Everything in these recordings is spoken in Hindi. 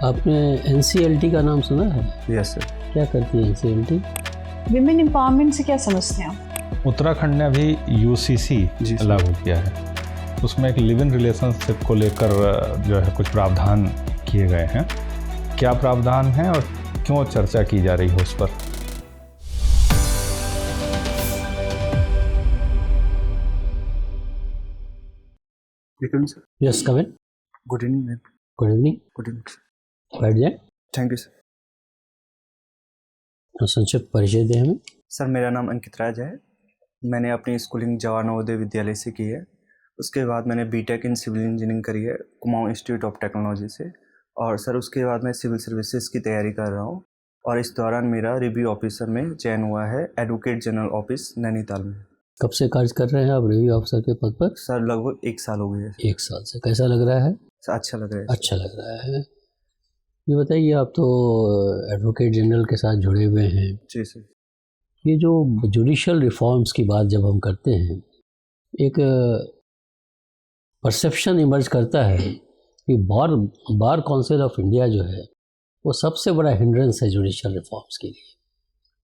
आपने एनसीएलटी का नाम सुना है? Yes sir. क्या करती है एनसीएलटी? विमेन एम्पावरमेंट से क्या समझते हैं आप? उत्तराखंड ने अभी यूसीसी लागू किया है, उसमें एक लिव इन रिलेशनशिप को लेकर जो है कुछ प्रावधान किए गए हैं। क्या प्रावधान है और क्यों चर्चा की जा रही है उस पर? Yes come in. Good evening ma'am. Good evening. Good evening. बैठ जाए। Thank you sir. संक्षिप्त परिचय दें हमें। सर मेरा नाम अंकित राज है। मैंने अपनी स्कूलिंग जवाहर नवोदय विद्यालय से की है। उसके बाद मैंने बीटेक इन सिविल इंजीनियरिंग करी है कुमाऊं इंस्टीट्यूट ऑफ टेक्नोलॉजी से। और सर उसके बाद मैं सिविल सर्विसेज की तैयारी कर रहा हूँ और इस दौरान मेरा रिव्यू ऑफिसर में चयन हुआ है एडवोकेट जनरल ऑफिस नैनीताल में। कब से कार्य कर रहे हैं आप रिव्यू ऑफिसर के पद पर? सर लगभग 1 साल हो गया है। 1 साल से। कैसा लग रहा है? सर अच्छा लग रहा है। अच्छा लग रहा है। ये बताइए, आप तो एडवोकेट जनरल के साथ जुड़े हुए हैं। जी सर। ये जो जुडिशियल रिफॉर्म्स की बात जब हम करते हैं, एक परसेप्शन इमर्ज करता है कि बार काउंसिल ऑफ इंडिया जो है वो सबसे बड़ा हिंड्रेंस है जुडिशियल रिफॉर्म्स के लिए।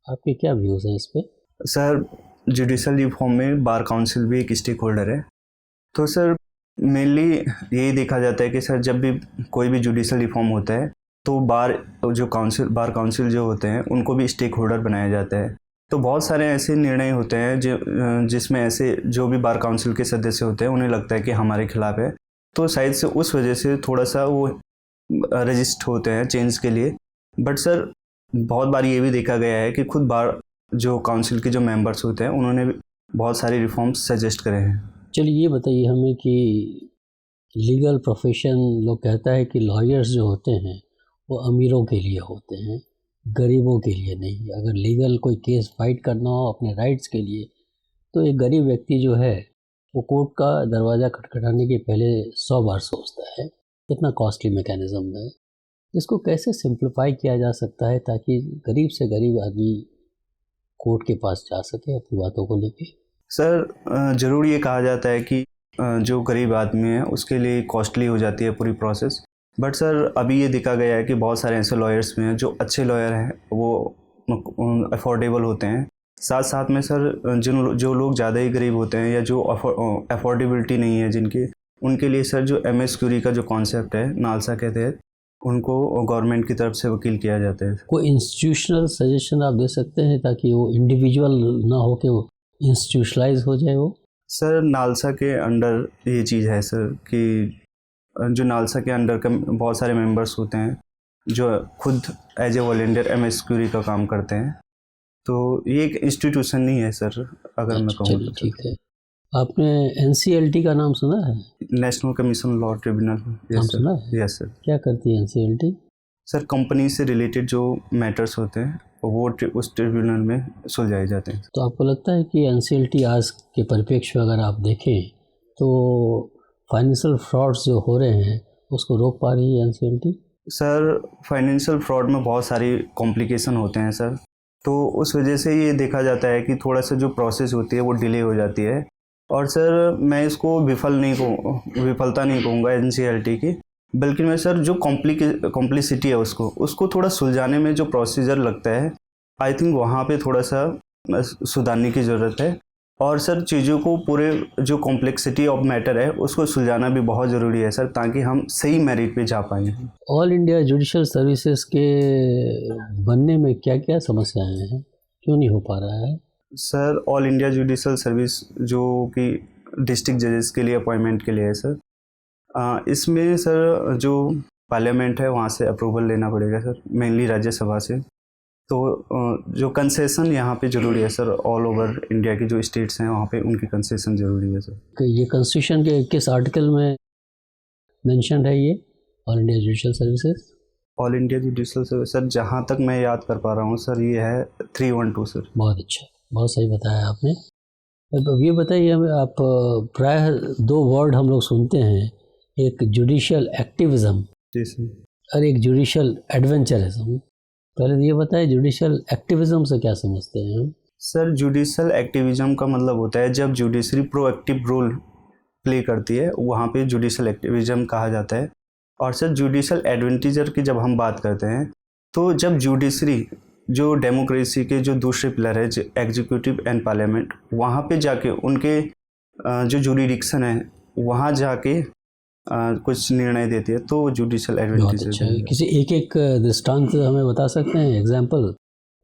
आपके क्या व्यूज़ हैं इस पे? सर जुडिशियल रिफॉर्म में बार काउंसिल भी एक स्टेक होल्डर है। तो सर मेनली यही देखा जाता है कि सर जब भी कोई भी जुडिशियल रिफॉर्म होता है तो बार काउंसिल जो होते हैं उनको भी स्टेक होल्डर बनाया जाता है। तो बहुत सारे ऐसे निर्णय होते हैं जिसमें ऐसे जो भी बार काउंसिल के सदस्य होते हैं उन्हें लगता है कि हमारे खिलाफ है, तो शायद से उस वजह से थोड़ा सा वो रजिस्ट होते हैं चेंज के लिए। बट सर बहुत बार ये भी देखा गया है कि खुद बार जो काउंसिल के जो मेंबर्स होते हैं उन्होंने भी बहुत सारे रिफॉर्म्स सजेस्ट करे हैं। चलिए ये बताइए हमें कि लीगल प्रोफेशन लोग कहता है कि लॉयर्स जो होते हैं वो अमीरों के लिए होते हैं, गरीबों के लिए नहीं। अगर लीगल कोई केस फाइट करना हो अपने राइट्स के लिए तो एक गरीब व्यक्ति जो है वो कोर्ट का दरवाज़ा खटखटाने के पहले 100 बार सोचता है। इतना कॉस्टली मैकेनिज़्म है। इसको कैसे सिंप्लीफाई किया जा सकता है ताकि गरीब से गरीब आदमी कोर्ट के पास जा सके अपनी बातों को लेके? सर ज़रूर ये कहा जाता है कि जो गरीब आदमी है उसके लिए कॉस्टली हो जाती है पूरी प्रोसेस। बट सर अभी ये देखा गया है कि बहुत सारे ऐसे लॉयर्स में हैं जो अच्छे लॉयर हैं, वो अफोर्डेबल होते हैं। साथ साथ में सर जो लोग ज़्यादा ही गरीब होते हैं या जो अफोर्डेबिलिटी नहीं है जिनकी, उनके लिए सर जो एमएस क्यूरी का जो कॉन्सेप्ट है नालसा के तहत उनको गवर्नमेंट की तरफ से वकील किया जाता है। कोई इंस्टीट्यूशनल सजेशन आप दे सकते हैं ताकि वो इंडिविजुअल ना हो के वो इंस्टीट्यूशनलाइज हो जाए? वो सर नालसा के अंडर ये चीज़ है सर कि जो नालसा के अंडर का बहुत सारे मेंबर्स होते हैं जो खुद as a volunteer emissary का काम करते हैं। तो ये एक इंस्टीट्यूशन नहीं है सर, अगर मैं कहूँ तो। ठीक है। आपने एनसीएलटी का नाम सुना है? National commission law tribunal. नाम सुना है? Yes sir. क्या करती है एनसीएलटी? सर कंपनी से रिलेटेड जो मैटर्स होते हैं वो उस ट्रिब्यूनल में सुलझाए जाते हैं। तो आपको लगता है कि एनसीएलटी आज के परिप्रेक्ष्य में अगर आप देखें तो फाइनेंशियल फ्रॉड्स जो हो रहे हैं उसको रोक पा रही है एनसीएलटी? सर फाइनेंशियल फ्रॉड में बहुत सारी कॉम्प्लिकेशन होते हैं सर, तो उस वजह से ये देखा जाता है कि थोड़ा सा जो प्रोसेस होती है वो डिले हो जाती है। और सर मैं इसको विफलता नहीं कहूँगा एनसीएलटी की, बल्कि मैं सर जो कॉम्प्लिसिटी है उसको थोड़ा सुलझाने में जो प्रोसीजर लगता है, आई थिंक वहाँ पे थोड़ा सा सुधारने की ज़रूरत है। और सर चीज़ों को पूरे जो कॉम्प्लेक्सिटी ऑफ मैटर है उसको सुलझाना भी बहुत ज़रूरी है सर, ताकि हम सही मेरिट पे जा पाएँ। ऑल इंडिया जुडिशियल सर्विसेज के बनने में क्या क्या समस्याएं हैं, क्यों नहीं हो पा रहा है? Sir all India judicial service जो कि डिस्ट्रिक्ट जजेस के लिए अपॉइंटमेंट के लिए है सर, इसमें सर जो पार्लियामेंट है वहाँ से अप्रूवल लेना पड़ेगा सर, मेनली राज्यसभा से। तो जो कंसेशन यहाँ पे ज़रूरी है सर, ऑल ओवर इंडिया की जो स्टेट्स हैं वहाँ पे उनकी कंसेशन ज़रूरी है सर। ये कॉन्स्टिट्यूशन के किस आर्टिकल में मेंशन है ये all India judicial services? All India judicial service sir जहाँ तक मैं याद कर पा रहा हूँ सर ये है 312 सर। बहुत अच्छा, बहुत सही बताया आपने। अब ये बताइए हमें, आप प्रायः 2 वर्ड हम लोग सुनते हैं, एक जुडिशियल एक्टिविज़म और एक जुडिशियल एडवेंचरिज्म। पहले ये बताएं जुडिशियल एक्टिविज़म से क्या समझते हैं हम? सर जुडिशियल एक्टिविज़म का मतलब होता है जब जुडिशरी प्रोएक्टिव रोल प्ले करती है, वहाँ पे जुडिशियल एक्टिविज़म कहा जाता है। और सर जुडिशल एडवांटेजर की जब हम बात करते हैं तो जब जुडिशरी जो डेमोक्रेसी के जो दूसरे पिलर है एग्जीक्यूटिव एंड पार्लियामेंट, वहाँ पे जाके उनके जो जुरिडिक्शन है वहाँ जाके कुछ निर्णय देती है, तो जुडिशल एडवांटेज। अच्छा, किसी एक दृष्टांत हमें बता सकते हैं, एग्जाम्पल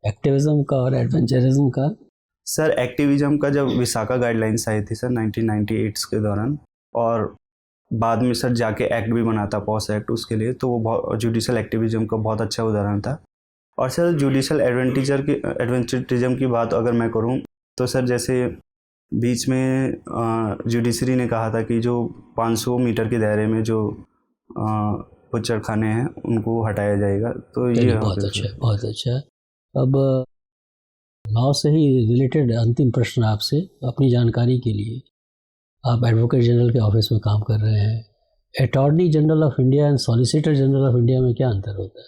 एक्टिविज्म का और एडवेंचरिज्म का? सर एक्टिविज्म का जब विशाखा गाइडलाइंस आई थी सर 1998 के दौरान, और बाद में सर जाके एक्ट भी बना था पॉस एक्ट उसके लिए, तो वो बहुत जुडिशल एक्टिविज्म का बहुत अच्छा उदाहरण था। और सर जुडिशल एडवेंचरिज्म की बात अगर मैं करूँ तो सर जैसे बीच में जुडिशरी ने कहा था कि जो 500 मीटर के दायरे में जो बुच्चर खाने हैं उनको हटाया जाएगा, तो ये बहुत अच्छा, बहुत अच्छा। अब लॉ से ही रिलेटेड अंतिम प्रश्न आपसे, अपनी जानकारी के लिए। आप एडवोकेट जनरल के ऑफिस में काम कर रहे हैं, attorney general of India and solicitor general of India में क्या अंतर होता है?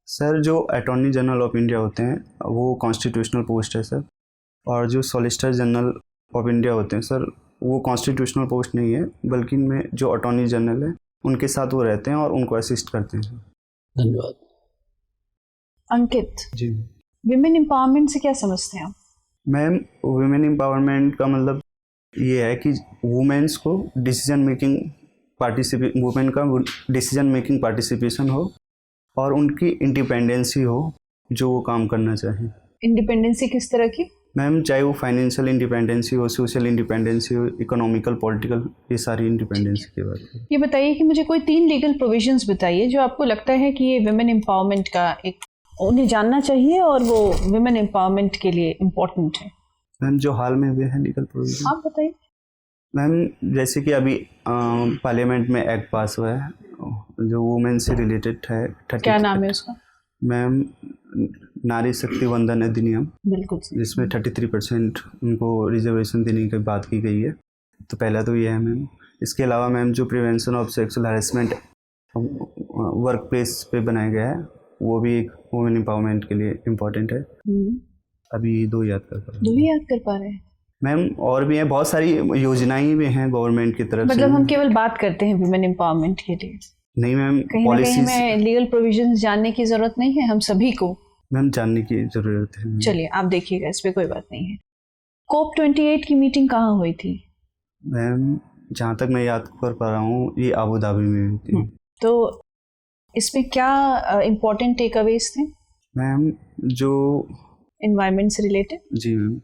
सर जो अटॉर्नी जनरल ऑफ इंडिया होते हैं वो कॉन्स्टिट्यूशनल पोस्ट है सर, और जो सॉलिसिटर जनरल ऑफ इंडिया होते हैं सर वो कॉन्स्टिट्यूशनल पोस्ट नहीं है, बल्कि में जो अटॉर्नी जनरल है उनके साथ वो रहते हैं और उनको असिस्ट करते हैं। धन्यवाद। अंकित जी, विमेन एम्पावरमेंट से क्या समझते हैं आप? मैम वुमेन एम्पावरमेंट का मतलब ये है कि वुमेन्स को वुमेन का डिसीजन मेकिंग पार्टिसिपेशन हो और उनकी इंडिपेंडेंसी हो जो वो काम करना चाहें। इंडिपेंडेंसी किस तरह की? मैम चाहे वो फाइनेंशियल इंडिपेंडेंसी हो, सोशल इंडिपेंडेंसी हो, इकोनॉमिकल, पॉलिटिकल, ये सारी इंडिपेंडेंसी की बात है। ये बताइए कि मुझे कोई 3 लीगल प्रोविजंस बताइए जो आपको लगता है कि ये विमेन एम्पावरमेंट का एक उन्हें जानना चाहिए और वो विमेन एम्पावरमेंट के लिए इम्पोर्टेंट है। मैम जो हाल में हुए हैं लीगल प्रोविजन, आप बताइए। मैम जैसे कि अभी पार्लियामेंट में एक्ट पास हुआ है जो वुमेन से रिलेटेड है। क्या नाम है उसका? मैम नारी शक्ति वंदन अधिनियम, बिल्कुल, जिसमें 33% उनको रिजर्वेशन देने की बात की गई है। तो पहला तो ये है मैम। इसके अलावा मैम जो prevention of sexual harassment work place पे बनाया गया है वो भी एक वुमेन एम्पावरमेंट के लिए इम्पोर्टेंट है। अभी दो याद कर पा रहे हैं मैम, और भी हैं बहुत सारी योजनाएं भी हैं गवर्नमेंट की तरफ से। मतलब हम केवल बात करते हैं वुमेन एम्पावरमेंट के लिए? नहीं मैम, पॉलिसीज में लीगल प्रोविजंस जानने की जरूरत नहीं है हम सभी को? मैम जानने की जरूरत है। चलिए आप देखिएगा, इस पे कोई बात नहीं है। COP28 की मीटिंग कहाँ हुई थी? मैम जहाँ तक मैं याद कर पा रहा हूँ ये अबू धाबी में हुई थी। तो इसमें क्या इम्पोर्टेंट टेक अवेज थे? मैम जो एनवायरनमेंट से रिलेटेड। जी मैम,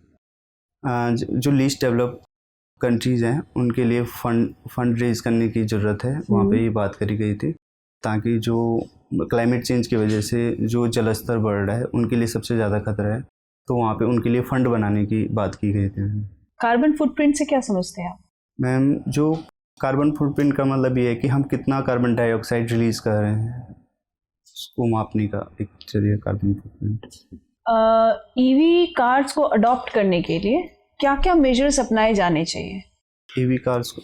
जो लीस्ट डेवलप कंट्रीज़ हैं उनके लिए फंड रेज करने की ज़रूरत है, वहाँ पे ये बात करी गई थी, ताकि जो क्लाइमेट चेंज की वजह से जो जल स्तर बढ़ रहा है उनके लिए सबसे ज़्यादा खतरा है, तो वहाँ पे उनके लिए फ़ंड बनाने की बात की गई थी। कार्बन फुटप्रिंट से क्या समझते हैं आप? मैम जो कार्बन फुटप्रिंट का मतलब ये है कि हम कितना कार्बन डाइऑक्साइड रिलीज़ कर रहे हैं उसको मापने का एक जरिया कार्बन फुटप्रिंट। ईवी कार्स को अडॉप्ट करने के लिए क्या क्या मेजर्स अपनाए जाने चाहिए? ईवी कार्स को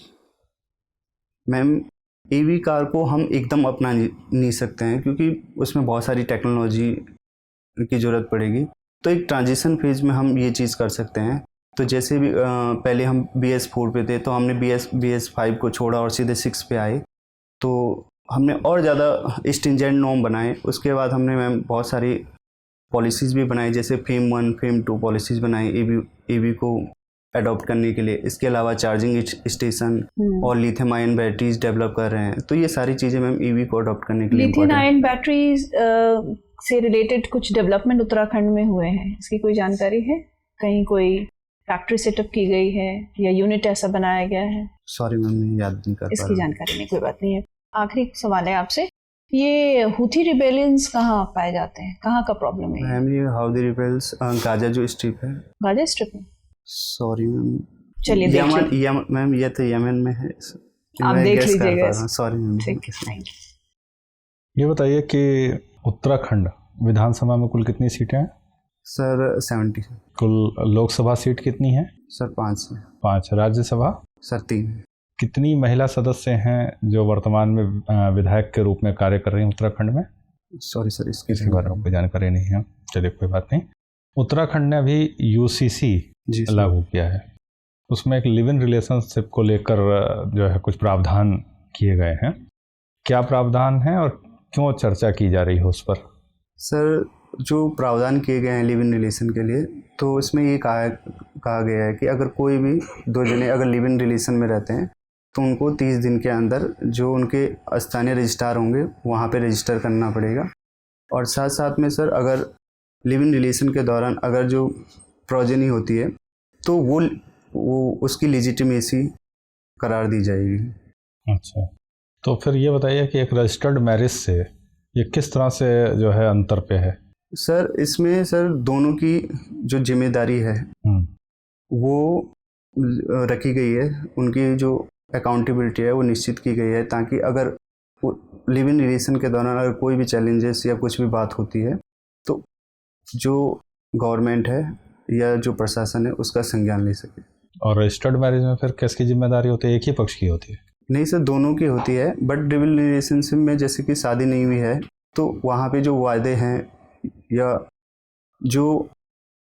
मैम ईवी कार को हम एकदम अपना नहीं सकते हैं क्योंकि उसमें बहुत सारी टेक्नोलॉजी की ज़रूरत पड़ेगी। तो एक ट्रांजिशन फेज में हम ये चीज़ कर सकते हैं। तो जैसे भी पहले हम BS4 पे थे तो हमने BS5 को छोड़ा और सीधे 6 पे आए, तो हमने और ज़्यादा स्ट्रिंजेंट नॉर्म बनाए। उसके बाद हमने मैम बहुत सारी पॉलिसीज़ भी बनाई, जैसे फेम 1 फेम 2 पॉलिसीज़ बनाई ईवी को अडॉप्ट करने के लिए। इसके अलावा चार्जिंग स्टेशन और लिथियम आयन बैटरीज डेवलप कर रहे हैं। तो ये सारी चीज़ें मैम ईवी को अडॉप्ट करने के लिए लिथियम आयन बैटरीज से रिलेटेड कुछ डेवलपमेंट उत्तराखंड में हुए हैं, इसकी कोई जानकारी है? कहीं कोई फैक्ट्री सेटअप की गई है या यूनिट ऐसा बनाया गया है? सॉरी मैम याद नहीं कर पा रहा। इसकी जानकारी नहीं, कोई बात नहीं है। आखिरी सवाल है आपसे, ये हुथी रिबेलियंस कहाँ पाए जाते हैं, कहाँ का प्रॉब्लम है? मैम ये हाउदी रिबेल्स गाजा जो स्ट्रिप है। गाजा स्ट्रिप में? सॉरी मैम, चलिए मैम ये तो यमन में है, आप देख लीजिएगा। Sorry ma'am. ठीक है, थैंक यू। ये बताइए कि उत्तराखंड विधानसभा में कुल कितनी सीटें हैं? सर 70। कुल लोकसभा सीट कितनी है? सर 5 है। 5। राज्यसभा? सर 3। कितनी महिला सदस्य हैं जो वर्तमान में विधायक के रूप में कार्य कर रही हैं उत्तराखंड में? सॉरी सर इसके बारे में कोई जानकारी नहीं है। चलिए कोई बात नहीं। उत्तराखंड ने अभी UCC लागू किया है, उसमें एक लिव इन रिलेशनशिप को लेकर जो है कुछ प्रावधान किए गए हैं। क्या प्रावधान है और क्यों चर्चा की जा रही है उस पर? सर जो प्रावधान किए गए हैं लिव इन रिलेशन के लिए, तो इसमें ये कहा गया है कि अगर कोई भी दो जने अगर लिव इन रिलेशन में रहते हैं तो उनको 30 दिन के अंदर जो उनके स्थानीय रजिस्ट्रार होंगे वहाँ पे रजिस्टर करना पड़ेगा। और साथ साथ में सर अगर लिव इन रिलेशन के दौरान अगर जो प्रोजेनी होती है तो वो उसकी लेजिटिमेसी करार दी जाएगी। अच्छा, तो फिर ये बताइए कि एक रजिस्टर्ड मैरिज से ये किस तरह से जो है अंतर पे है? सर इसमें सर दोनों की जो जिम्मेदारी है वो रखी गई है, उनकी जो अकाउंटेबिलिटी है वो निश्चित की गई है, ताकि अगर लिव इन रिलेशन के दौरान अगर कोई भी चैलेंजेस या कुछ भी बात होती है तो जो गवर्नमेंट है या जो प्रशासन है उसका संज्ञान ले सके। और रजिस्टर्ड मैरिज में फिर किसकी जिम्मेदारी होती है? एक ही पक्ष की होती है? नहीं सर, दोनों की होती है, बट लिव इन रिलेशनशिप में जैसे कि शादी नहीं हुई है तो वहाँ पे जो वादे हैं या जो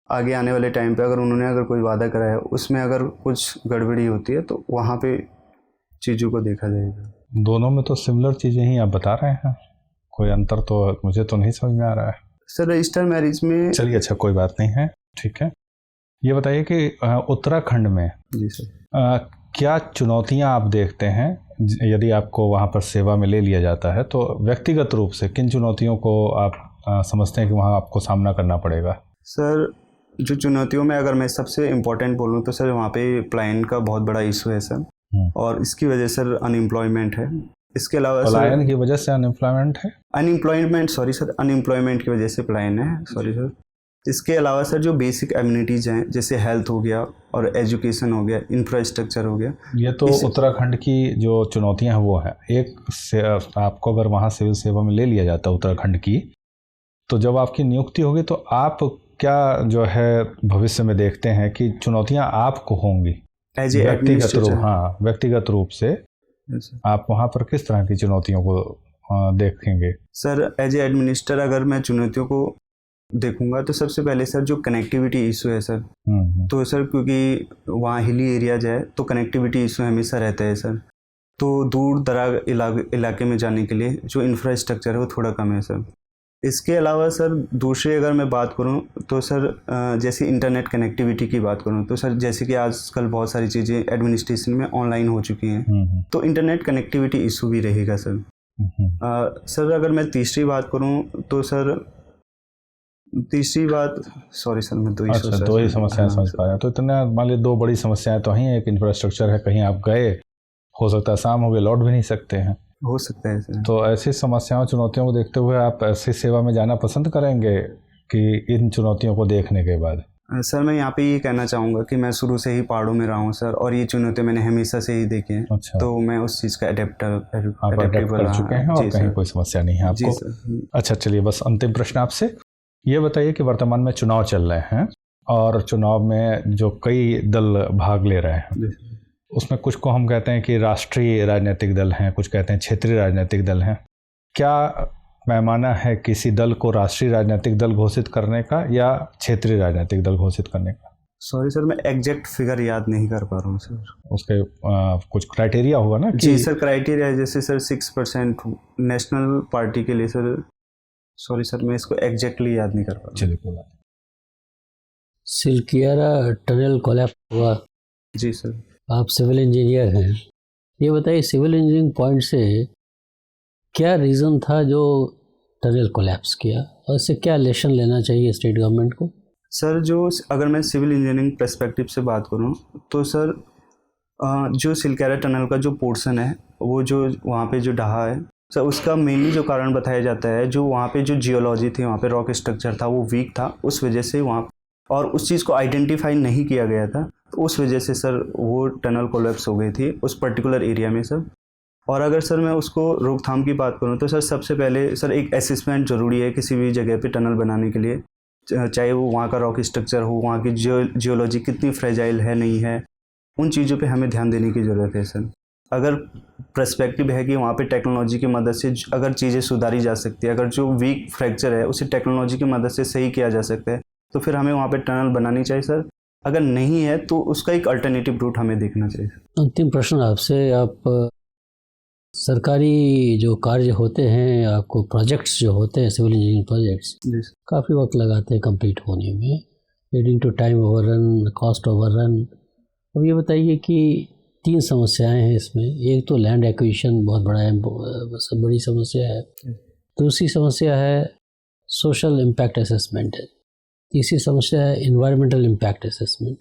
आगे आने वाले टाइम पे अगर उन्होंने अगर कोई वादा कराया उसमें अगर कुछ गड़बड़ी होती है तो वहाँ पे चीज़ों को देखा जाएगा। दोनों में तो सिमिलर चीज़ें ही आप बता रहे हैं, कोई अंतर तो मुझे तो नहीं समझ में आ रहा है। सर रजिस्टर मैरिज में चलिए अच्छा कोई बात नहीं है, ठीक है। ये बताइए कि उत्तराखंड में जी सर क्या चुनौतियां आप देखते हैं यदि आपको वहाँ पर सेवा में ले लिया जाता है, तो व्यक्तिगत रूप से किन चुनौतियों को आप समझते हैं कि वहाँ आपको सामना करना पड़ेगा? सर जो चुनौतियों में अगर मैं सबसे इम्पोर्टेंट बोलूँ तो सर वहाँ पे पलायन का बहुत बड़ा इशू है सर, और इसकी वजह सर अनएम्प्लॉयमेंट है। इसके अलावा पलायन की वजह से अनएम्प्लॉयमेंट है? अनएम्प्लॉयमेंट की वजह से पलायन है, सॉरी सर। इसके अलावा सर जो बेसिक एम्यूनिटीज़ हैं जैसे हेल्थ हो गया और एजुकेशन हो गया, इंफ्रास्ट्रक्चर हो गया, ये तो उत्तराखंड की जो चुनौतियां हैं वो हैं। एक आपको अगर वहाँ सिविल सेवा में ले लिया जाता है उत्तराखंड की, तो जब आपकी नियुक्ति होगी तो आप क्या जो है भविष्य में देखते हैं कि चुनौतियां आपको होंगी व्यक्तिगत रूप? हाँ, व्यक्तिगत रूप से आप वहाँ पर किस तरह की चुनौतियों को देखेंगे? सर एज ए एडमिनिस्टर अगर मैं चुनौतियों को देखूंगा तो सबसे पहले सर जो कनेक्टिविटी इशू है सर, तो सर क्योंकि वहाँ हिली एरियाज है तो कनेक्टिविटी इशू हमेशा रहता है सर। तो दूर दराज इलाके में जाने के लिए जो इंफ्रास्ट्रक्चर है वो थोड़ा कम है सर। इसके अलावा सर दूसरी अगर मैं बात करूं तो सर जैसे इंटरनेट कनेक्टिविटी की बात करूं तो सर जैसे कि आजकल बहुत सारी चीज़ें एडमिनिस्ट्रेशन में ऑनलाइन हो चुकी हैं, तो इंटरनेट कनेक्टिविटी इशू भी रहेगा सर। सर अगर मैं तीसरी बात करूं तो सर तीसरी बात, सॉरी सर मैं दो ही समस्याएं समझ पाया। तो इतना मान लीजिए दो बड़ी समस्याएं तो ही, एक इंफ्रास्ट्रक्चर है, कहीं आप गए हो सकता है शाम हो गए लौट भी नहीं सकते हैं, हो सकता है सर। तो ऐसी समस्याओं चुनौतियों को देखते हुए आप ऐसी सेवा में जाना पसंद करेंगे कि इन चुनौतियों को देखने के बाद? सर मैं यहाँ पे ये कहना चाहूँगा कि मैं शुरू से ही पहाड़ों में रहा हूँ सर, और ये चुनौतियाँ मैंने हमेशा से ही देखी हैं। अच्छा। तो मैं उस चीज़ का अडेप्ट कर चुके हैं और कहीं कोई समस्या नहीं है आपको? अच्छा चलिए, बस अंतिम प्रश्न आपसे ये बताइए कि वर्तमान में चुनाव चल रहे हैं और चुनाव में जो कई दल भाग ले रहे हैं उसमें कुछ को हम कहते हैं कि राष्ट्रीय राजनीतिक दल हैं, कुछ कहते हैं क्षेत्रीय राजनीतिक दल हैं। क्या पैमाना है किसी दल को राष्ट्रीय राजनीतिक दल घोषित करने का या क्षेत्रीय राजनीतिक दल घोषित करने का? सॉरी सर मैं एग्जैक्ट फिगर याद नहीं कर पा रहा हूँ सर। उसके कुछ क्राइटेरिया होगा ना? जी सर क्राइटेरिया है, जैसे सर 6% नेशनल पार्टी के लिए सर। सॉरी सर मैं इसको एग्जैक्टली याद नहीं कर पा रहा। चलिए कोई बात। सिलकियारा टनल कोलैप्स हुआ। जी सर। आप सिविल इंजीनियर हैं, ये बताइए सिविल इंजीनियरिंग पॉइंट से क्या रीज़न था जो टनल कोलैप्स किया, और इससे क्या लेसन लेना चाहिए स्टेट गवर्नमेंट को? सर जो अगर मैं सिविल इंजीनियरिंग पर्सपेक्टिव से बात करूं तो सर जो सिलकियारा टनल का जो पोर्शन है वो जो वहाँ पे जो ढहा है सर, उसका मेनली जो कारण बताया जाता है जो वहाँ पे जो जियोलॉजी थी, वहाँ पे रॉक स्ट्रक्चर था वो वीक था, उस वजह से वहाँ और उस चीज़ को आइडेंटिफाई नहीं किया गया था, तो उस वजह से सर वो टनल कोलैप्स हो गई थी उस पर्टिकुलर एरिया में सर। और अगर सर मैं उसको रोकथाम की बात करूँ तो सर सबसे पहले सर एक असेसमेंट ज़रूरी है किसी भी जगह पे टनल बनाने के लिए, चाहे वो वहाँ का रॉक स्ट्रक्चर हो, वहाँ की जियोलॉजी कितनी फ्रेजाइल है नहीं है, उन चीज़ों पे हमें ध्यान देने की ज़रूरत है सर। अगर पर्सपेक्टिव है कि वहाँ पे टेक्नोलॉजी की मदद से अगर चीज़ें सुधारी जा सकती है, अगर जो वीक फ्रैक्चर है उसे टेक्नोलॉजी की मदद से सही किया जा सकता है, तो फिर हमें वहाँ पे टनल बनानी चाहिए सर। अगर नहीं है तो उसका एक अल्टरनेटिव रूट हमें देखना चाहिए। अंतिम प्रश्न आपसे, आप सरकारी जो कार्य होते हैं, आपको प्रोजेक्ट्स जो होते हैं, सिविल इंजीनियरिंग प्रोजेक्ट्स काफ़ी वक्त लगाते हैं कंप्लीट होने में, leading to time overrun, cost overrun. अब ये बताइए कि 3 समस्याएं हैं इसमें। एक तो लैंड एक्विजिशन बहुत बड़ी समस्या है। दूसरी समस्या है सोशल इम्पैक्ट असेसमेंट है। तीसरी समस्या है एनवायरमेंटल इम्पैक्ट असेसमेंट।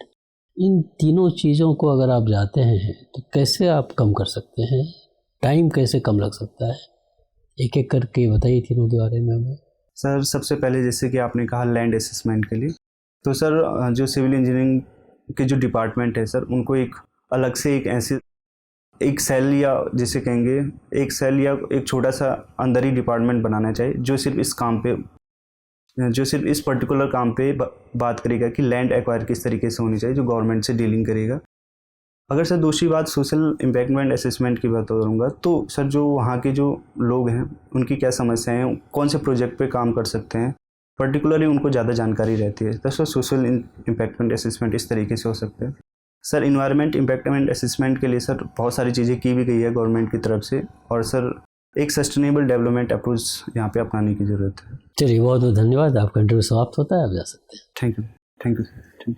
इन तीनों चीज़ों को अगर आप जाते हैं तो कैसे आप कम कर सकते हैं, टाइम कैसे कम लग सकता है, एक एक करके बताइए तीनों के बारे में हमें। सर सबसे पहले जैसे कि आपने कहा लैंड असेसमेंट के लिए, तो सर जो सिविल इंजीनियरिंग के जो डिपार्टमेंट है सर, उनको एक अलग से एक सेल या जिसे कहेंगे एक सेल या एक छोटा सा अंदर ही डिपार्टमेंट बनाना चाहिए जो सिर्फ इस पर्टिकुलर काम पे बात करेगा कि लैंड एक्वायर किस तरीके से होनी चाहिए, जो गवर्नमेंट से डीलिंग करेगा। अगर सर दूसरी बात सोशल इम्पैक्टमेंट असेसमेंट की बात करूँगा, तो सर जो वहाँ के जो लोग हैं उनकी क्या समस्याएं हैं, कौन से प्रोजेक्ट पे काम कर सकते हैं, पर्टिकुलरली उनको ज़्यादा जानकारी रहती है, तो सर सोशल इम्पैक्टमेंट असेसमेंट इस तरीके से हो सकते हैं। सर इन्वायरमेंट इम्पैक्टमेंट असेसमेंट के लिए सर बहुत सारी चीज़ें की भी गई है गवर्नमेंट की तरफ से, और सर एक सस्टेनेबल डेवलपमेंट अप्रोच यहाँ पे अपनाने की ज़रूरत है। चलिए, बहुत बहुत धन्यवाद। आपका इंटरव्यू समाप्त होता है, आप जा सकते हैं। Thank you sir, thank you.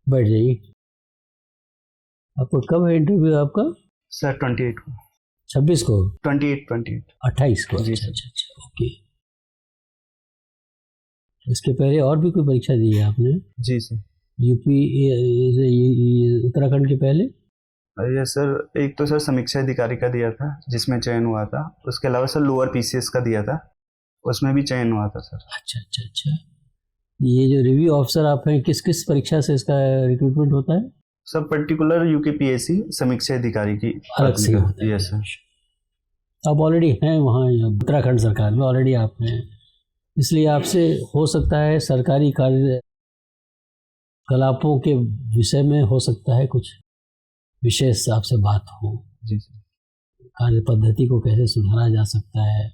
बैठ जाइए। आपको कब है इंटरव्यू आपका? सर 28 को। 26 को? 28 को। जी। अच्छा, ओके। इसके पहले और भी कोई परीक्षा दी है आपने? जी सर। यूपी उत्तराखंड के पहले? यस सर, एक तो सर समीक्षा अधिकारी का दिया था जिसमें चयन हुआ था, उसके अलावा सर लोअर पीसीएस का दिया था, उसमें भी चयन हुआ था सर। अच्छा। ये जो रिव्यू ऑफिसर आप हैं, किस किस परीक्षा से इसका रिक्रूटमेंट होता है? सब पर्टिकुलर यूकेपीएससी समीक्षा अधिकारी की अलग से होता है। Yes sir. आप ऑलरेडी हैं वहाँ उत्तराखंड सरकार में, ऑलरेडी आप हैं, इसलिए आपसे हो सकता है सरकारी कार्यकलापों के विषय में हो सकता है कुछ विशेष आपसे बात हो। जी सर। कार्य पद्धति को कैसे सुधारा जा सकता है,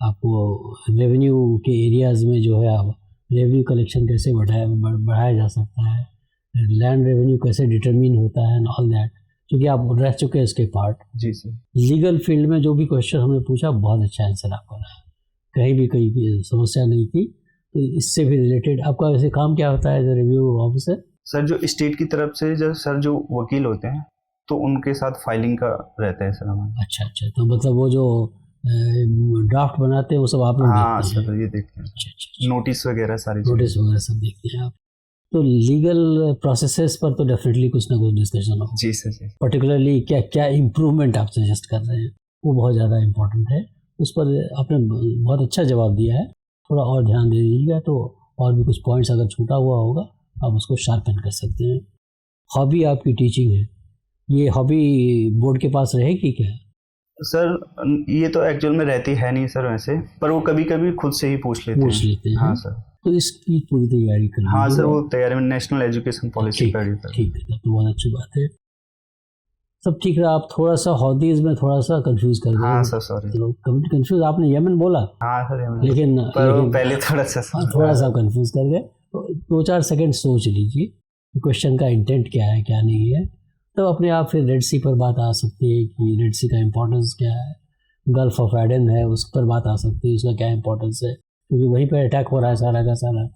आपको रेवेन्यू के एरियाज़ में जो है आप रेवेन्यू कलेक्शन कैसे बढ़ाया जा सकता है, लैंड रेवेन्यू कैसे डिटरमिन होता है, ऑल दैट, क्योंकि आप रह चुके हैं इसके पार्ट। जी सर। लीगल फील्ड में जो भी क्वेश्चन हमने पूछा, बहुत अच्छा आंसर आपका रहा, कहीं भी कोई समस्या नहीं थी। तो इससे भी रिलेटेड आपका वैसे काम क्या होता है as a review officer? Sir जो स्टेट की तरफ से जो वकील होते हैं, तो उनके साथ फाइलिंग का रहता है सर हमारा। अच्छा, तो मतलब वो जो ड्राफ्ट बनाते हैं वो सब आप लोग देखते हैं? सर ये देखते हैं। अच्छा। नोटिस वगैरह नोटिस वगैरह सब देखते हैं आप। तो लीगल प्रोसेसेस पर तो डेफिनेटली कुछ ना कुछ डिस्कशन हो। जी सर। पर्टिकुलरली क्या इम्प्रूवमेंट आप सजेस्ट कर रहे हैं, वो बहुत ज़्यादा इम्पोर्टेंट है। उस पर आपने बहुत अच्छा जवाब दिया है, थोड़ा और ध्यान दे दीजिएगा तो और भी कुछ पॉइंट्स अगर छूटा हुआ होगा आप उसको शार्पन कर सकते हैं। हॉबी आपकी टीचिंग है, ये हॉबी बोर्ड के पास रहेगी क्या? सर ये तो एक्चुअल में रहती है नहीं सर वैसे, पर वो कभी कभी खुद से ही पूछ लेते हैं। हाँ सर। तो इसकी पूरी तैयारी कर लीजिए। हाँ सर, वो तैयारी में नेशनल एजुकेशन पॉलिसी कर रही है। ठीक है, तो बहुत अच्छी बात है, सब ठीक रहा। आप थोड़ा सा हॉबीज में थोड़ा सा कंफ्यूज कर गए। हाँ सर, सॉरी। कंफ्यूज आपने यमन बोला। हाँ सर यमन, लेकिन पहले थोड़ा सा कंफ्यूज कर गए। तो 2-4 सेकंड सोच लीजिए क्वेश्चन का इंटेंट क्या है, क्या नहीं है, तो अपने आप फिर रेड सी पर बात आ सकती है कि रेड सी का इम्पोर्टेंस क्या है, गल्फ ऑफ एडन है उस पर बात आ सकती है, उसका क्या इम्पोर्टेंस है, क्योंकि वहीं पर अटैक हो रहा है सारा का सारा,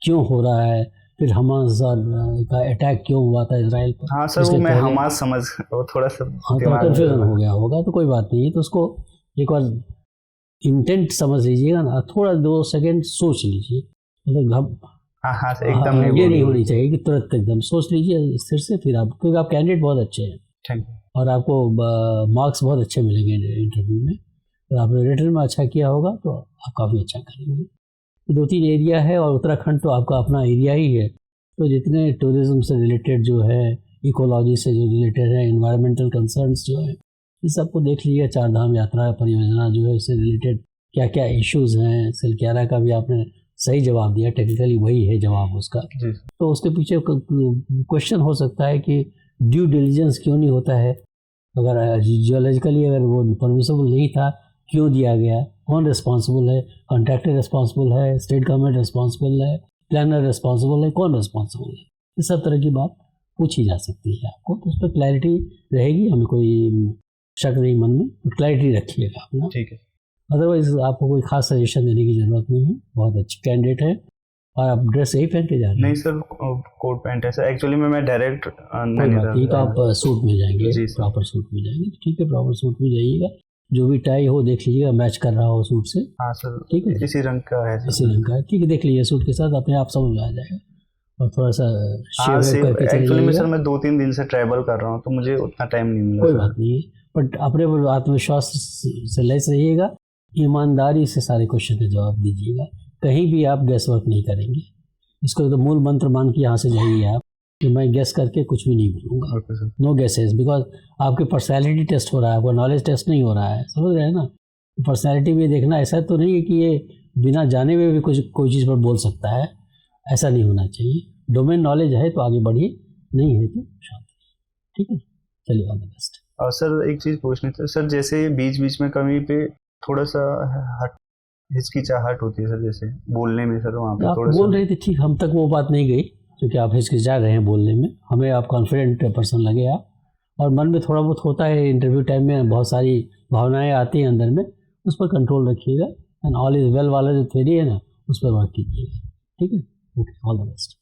क्यों हो रहा है, फिर हमास का अटैक क्यों हुआ था इजराइल पर। हाँ सर, वो मैं हमास समझ थोड़ा सा कंफ्यूजन हो गया होगा, तो कोई बात नहीं है, तो उसको एक बार इंटेंट समझ लीजिएगा ना, थोड़ा 2 सेकंड सोच लीजिए, मतलब हाँ एकदम ये नहीं होनी चाहिए कि तुरंत एकदम सोच लीजिए स्थिर से, फिर आप, क्योंकि आप कैंडिडेट बहुत अच्छे हैं। Thank you. और आपको मार्क्स बहुत अच्छे मिलेंगे इंटरव्यू में, अगर आपने रिटर्न में अच्छा किया होगा तो आप काफ़ी अच्छा करेंगे। 2-3 एरिया है और उत्तराखंड तो आपका अपना एरिया ही है, तो जितने टूरिज्म से रिलेटेड जो है, इकोलॉजी से जो रिलेटेड है, इन्वायरमेंटल कंसर्न्स जो है, इस सबको देख लीजिए। 4 धाम यात्रा परियोजना जो है उससे रिलेटेड क्या क्या इश्यूज़ हैं, सिलक्यारा का भी आपने सही जवाब दिया, टेक्निकली वही है जवाब उसका। तो उसके पीछे क्वेश्चन हो सकता है कि ड्यू डिलिजेंस क्यों नहीं होता है, अगर जियोलॉजिकली अगर वो परमिसेबल नहीं था क्यों दिया गया, कौन रिस्पॉन्सिबल है, कॉन्ट्रैक्टर रिस्पॉन्सिबल है, स्टेट गवर्नमेंट रिस्पॉन्सिबल है, प्लानर रिस्पॉन्सिबल है, कौन रिस्पॉन्सिबल है, इस सब तरह की बात पूछी जा सकती है आपको, तो उस पर क्लैरिटी रहेगी, हमें कोई शक नहीं मन में, क्लैरिटी रखिएगा अपना। ठीक है। अदरवाइज आपको कोई खास सजेशन देने की ज़रूरत नहीं है, बहुत अच्छी कैंडिडेट है। और आप ड्रेस यही पहन के जा रहे हैं? नहीं सर, कोट पैंट है सर, एक्चुअली में मैं डायरेक्ट नहीं तो आप सूट में जाएंगे, प्रॉपर सूट में जाएंगे, ठीक है, प्रॉपर सूट में जाइएगा, जो भी टाई हो देख लीजिएगा मैच कर रहा हो सूट से। हाँ सर, ठीक है, इसी रंग का है, इसी रंग का है, ठीक है, देख लीजिए सूट के साथ अपने आप समझ में आ जाएगा। और थोड़ा सा शेव करके एक्चुअली में सर मैं 2-3 दिन से ट्रैवल कर रहा हूँ, तो मुझे उतना टाइम नहीं मिला। कोई बात नहीं है, बट अपने आत्मविश्वास से लैस रहिएगा, ईमानदारी से सारे क्वेश्चन का जवाब दीजिएगा, कहीं भी आप गैस वर्क नहीं करेंगे। इसको तो मूल मंत्र मान के यहाँ से जाइए आप कि मैं गैस करके कुछ भी नहीं बोलूँगा। नो गैसेस, बिकॉज आपकी पर्सनैलिटी टेस्ट हो रहा है, आपका नॉलेज टेस्ट नहीं हो रहा है, समझ रहे हैं ना। पर्सनैलिटी में देखना ऐसा तो नहीं है कि ये बिना जाने में भी कुछ कोई चीज़ पर बोल सकता है, ऐसा नहीं होना चाहिए। डोमेन नॉलेज है तो आगे बढ़िए, नहीं है तो शांत, ठीक है, चलिए ऑल द बेस्ट। और सर एक चीज़ पूछनी थी सर, जैसे बीच बीच में कहीं पे थोड़ा सा हिचकिचाहट होती है सर, जैसे बोलने में सर, वहाँ पे आप थोड़ा बोल रहे थे, ठीक, हम तक वो बात नहीं गई क्योंकि आप हिचकिचा रहे हैं बोलने में, हमें आप कॉन्फिडेंट पर्सन लगे आप, और मन में थोड़ा बहुत होता है इंटरव्यू टाइम में, बहुत सारी भावनाएं आती हैं अंदर में, उस पर कंट्रोल रखिएगा, एंड ऑल इज वेल वाला जो थ्योरी है ना, उस पर वर्क कीजिएगा, ठीक है, ओके, ऑल द बेस्ट।